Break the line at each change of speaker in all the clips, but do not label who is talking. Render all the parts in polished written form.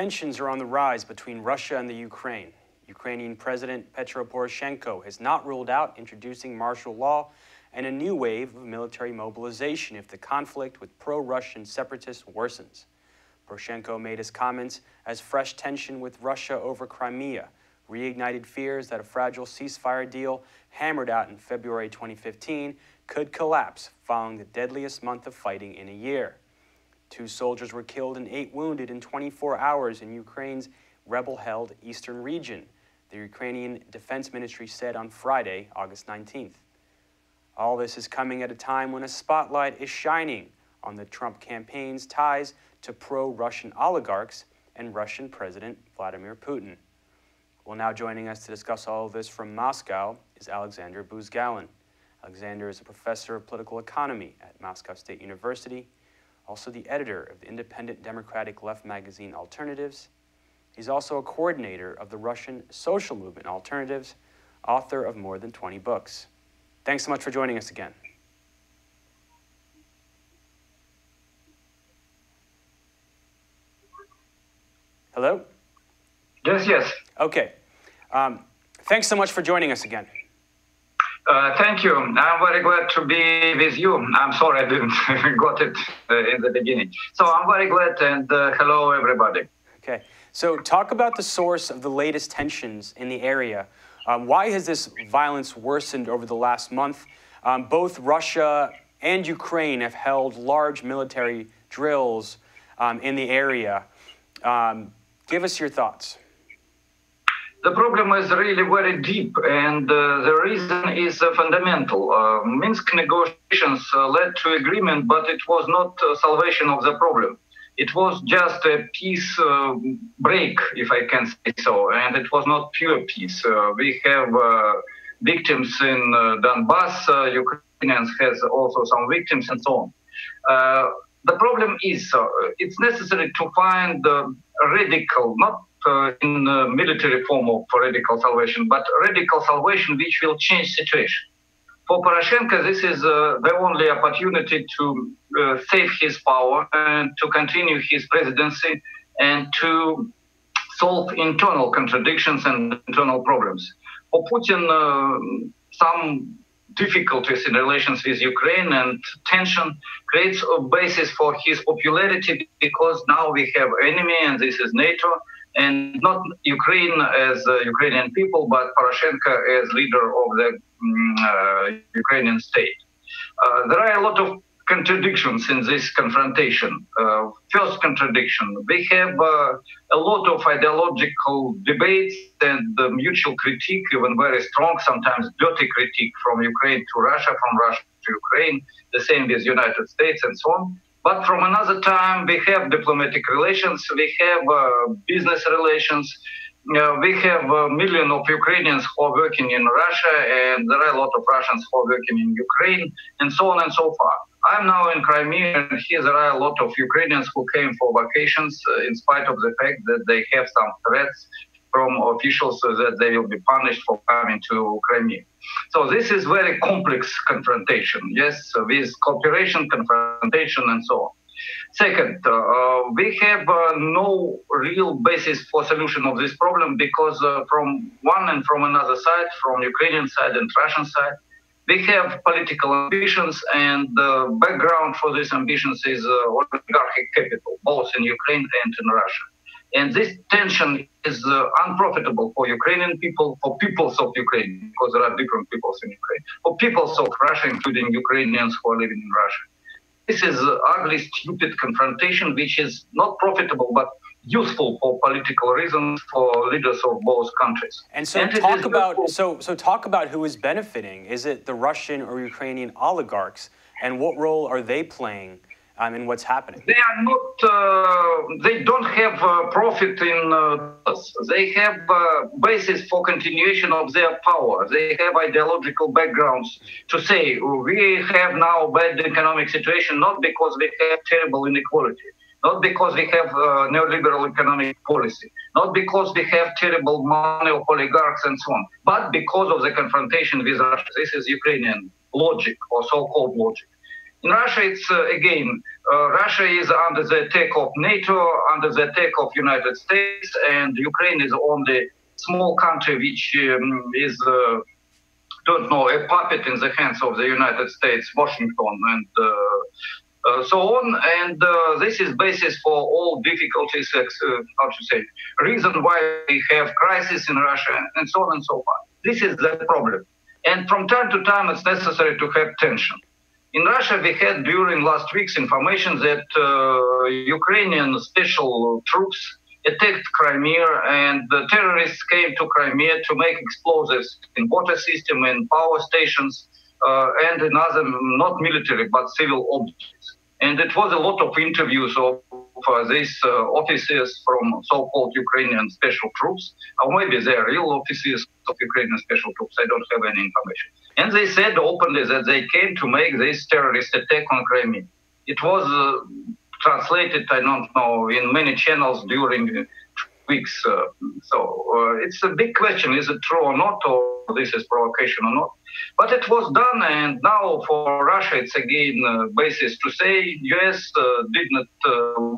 Tensions are on the rise between Russia and the Ukraine. Ukrainian President Petro Poroshenko has not ruled out introducing martial law and a new wave of military mobilization if the conflict with pro-Russian separatists worsens. Poroshenko made his comments as fresh tension with Russia over Crimea reignited fears that a fragile ceasefire deal hammered out in February 2015 could collapse following the deadliest month of fighting in a year. 2 soldiers were killed and 8 wounded in 24 hours in Ukraine's rebel-held eastern region, the Ukrainian Defense Ministry said on Friday, August 19th. All this is coming at a time when a spotlight is shining on the Trump campaign's ties to pro-Russian oligarchs and Russian President Vladimir Putin. Well, now joining us to discuss all of this from Moscow is Aleksandr Buzgalin. Aleksandr is a professor of political economy at Moscow State University, also the editor of the independent democratic left magazine Alternatives. He's also a coordinator of the Russian social movement Alternatives, author of more than 20 books. Thanks so much for joining us again. Hello?
Yes.
Okay. Thanks so much for joining us again.
Thank you. I'm very glad to be with you. I'm sorry I didn't got it in the beginning. So I'm very glad, and hello, everybody.
Okay. So talk about the source of the latest tensions in the area. Why has this violence worsened over the last month? Both Russia and Ukraine have held large military drills in the area. Give us your thoughts.
The problem is really very deep, and the reason is fundamental. Minsk negotiations led to agreement, but it was not salvation of the problem. It was just a peace break, if I can say so, and it was not pure peace. We have victims in Donbass, Ukrainians has also some victims, and so on. The problem is it's necessary to find radical, not in military form of radical salvation, but radical salvation which will change situation. For Poroshenko, this is the only opportunity to save his power and to continue his presidency and to solve internal contradictions and internal problems. For Putin, some difficulties in relations with Ukraine and tension creates a basis for his popularity because now we have enemy, and this is NATO, and not Ukraine as Ukrainian people, but Poroshenko as leader of the Ukrainian state. There are a lot of contradictions in this confrontation. First contradiction, we have a lot of ideological debates and mutual critique, even very strong, sometimes dirty critique from Ukraine to Russia, from Russia to Ukraine, the same with United States and so on. But from another time, we have diplomatic relations, we have business relations, we have a million of Ukrainians who are working in Russia, and there are a lot of Russians who are working in Ukraine, and so on and so forth. I'm now in Crimea, and here there are a lot of Ukrainians who came for vacations, in spite of the fact that they have some threats from officials that they will be punished for coming to Crimea. So this is very complex confrontation, yes, with cooperation, confrontation, and so on. Second, we have no real basis for solution of this problem because from one and from another side, from Ukrainian side and Russian side, we have political ambitions, and the background for these ambitions is oligarchic capital, both in Ukraine and in Russia. And this tension is unprofitable for Ukrainian people, for peoples of Ukraine, because there are different peoples in Ukraine, for peoples of Russia, including Ukrainians who are living in Russia. This is ugly, stupid confrontation, which is not profitable, but useful for political reasons for leaders of both countries.
And so talk about talk about who is benefiting. Is it the Russian or Ukrainian oligarchs, and what role are they playing in what's happening?
They are not. They don't have profit in us. They have basis for continuation of their power. They have ideological backgrounds to say we have now bad economic situation not because we have terrible inequality, not because we have neoliberal economic policy, not because we have terrible money of oligarchs and so on, but because of the confrontation with Russia. This is Ukrainian logic or so-called logic. In Russia, it's again, Russia is under the attack of NATO, under the attack of United States, and Ukraine is only small country which is, don't know, a puppet in the hands of the United States, Washington, and so on. And this is basis for all difficulties, how to say, reason why we have crisis in Russia, and so on and so forth. This is the problem. And from time to time, it's necessary to have tension. In Russia, we had during last week's information that Ukrainian special troops attacked Crimea, and the terrorists came to Crimea to make explosives in water system and power stations and in other, not military, but civil objects. And it was a lot of interviews of these officers from so-called Ukrainian special troops, or maybe they're real officers of Ukrainian special troops. I don't have any information. And they said openly that they came to make this terrorist attack on Crimea. It was translated, I don't know, in many channels during weeks. It's a big question, is it true or not, or this is provocation or not? But it was done, and now for Russia, it's again basis to say US did not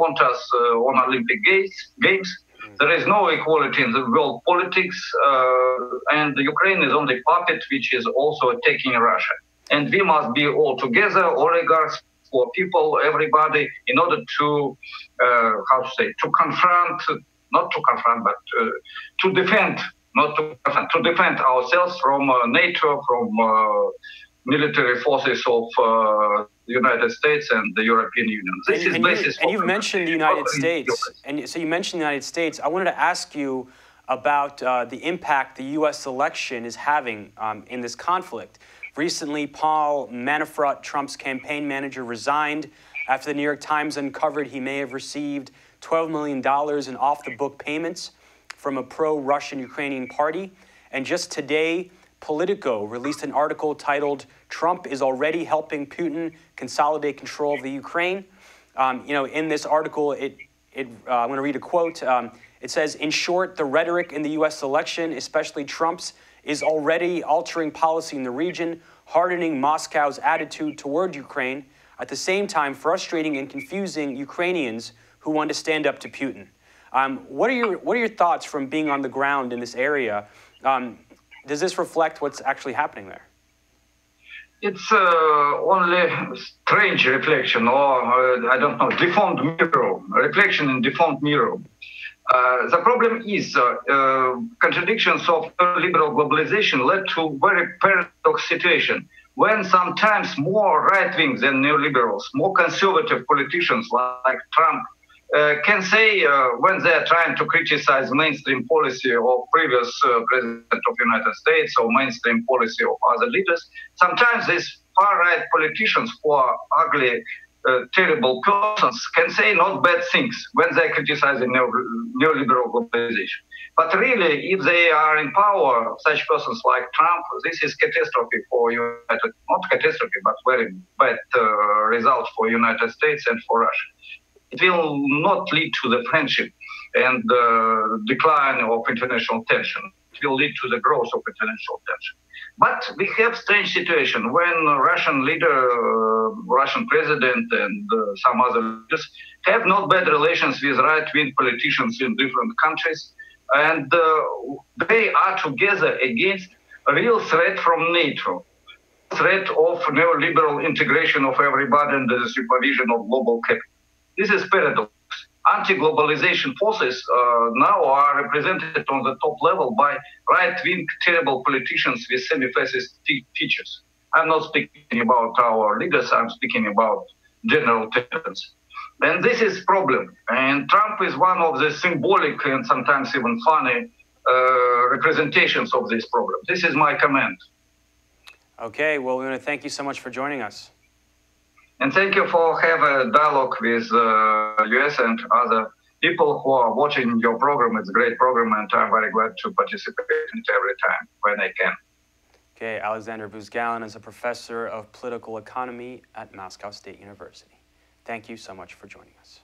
want us on Olympic Games. There is no equality in the world politics, and Ukraine is only puppet which is also attacking Russia. And we must be all together, oligarchs, for people, everybody, in order to, how to say, to confront, not to confront, but to defend, not to confront, to defend ourselves from NATO, from military forces of the United States and the European Union. This is basis.
And you've mentioned the United States, and so you mentioned the United States. I wanted to ask you about the impact the U.S. election is having in this conflict. Recently, Paul Manafort, Trump's campaign manager, resigned after the New York Times uncovered he may have received $12 million in off-the-book payments from a pro-Russian Ukrainian party. And just today, Politico released an article titled, "Trump is already helping Putin consolidate control of the Ukraine." In this article, I'm going to read a quote. It says, "In short, the rhetoric in the U.S. election, especially Trump's, is already altering policy in the region, hardening Moscow's attitude toward Ukraine, at the same time frustrating and confusing Ukrainians who want to stand up to Putin." What are your thoughts from being on the ground in this area? Does this reflect what's actually happening there?
It's only strange reflection, or I don't know, deformed mirror, reflection in deformed mirror. The problem is contradictions of liberal globalization led to very paradox situation when sometimes more right-wing than neoliberals, more conservative politicians like Trump can say when they're trying to criticize mainstream policy of previous president of the United States or mainstream policy of other leaders, sometimes these far-right politicians who are ugly, terrible persons can say not bad things when they're criticizing neoliberal globalization. But really, if they are in power, such persons like Trump, this is catastrophe for United, not catastrophe, but very bad result for United States and for Russia. It will not lead to the friendship and the decline of international tension. It will lead to the growth of international tension. But we have strange situation when Russian leader, Russian president, and some other leaders have not bad relations with right-wing politicians in different countries, and they are together against a real threat from NATO, threat of neoliberal integration of everybody under the supervision of global capital. This is paradox. Anti-globalization forces now are represented on the top level by right-wing terrible politicians with semi-fascist features. I'm not speaking about our leaders, I'm speaking about general tendency. And this is problem. And Trump is one of the symbolic and sometimes even funny representations of this problem. This is my comment.
Okay, well, we want to thank you so much for joining us.
And thank you for having a dialogue with US and other people who are watching your program. It's a great program, and I'm very glad to participate in it every time when I can.
Okay, Aleksandr Buzgalin is a professor of political economy at Moscow State University. Thank you so much for joining us.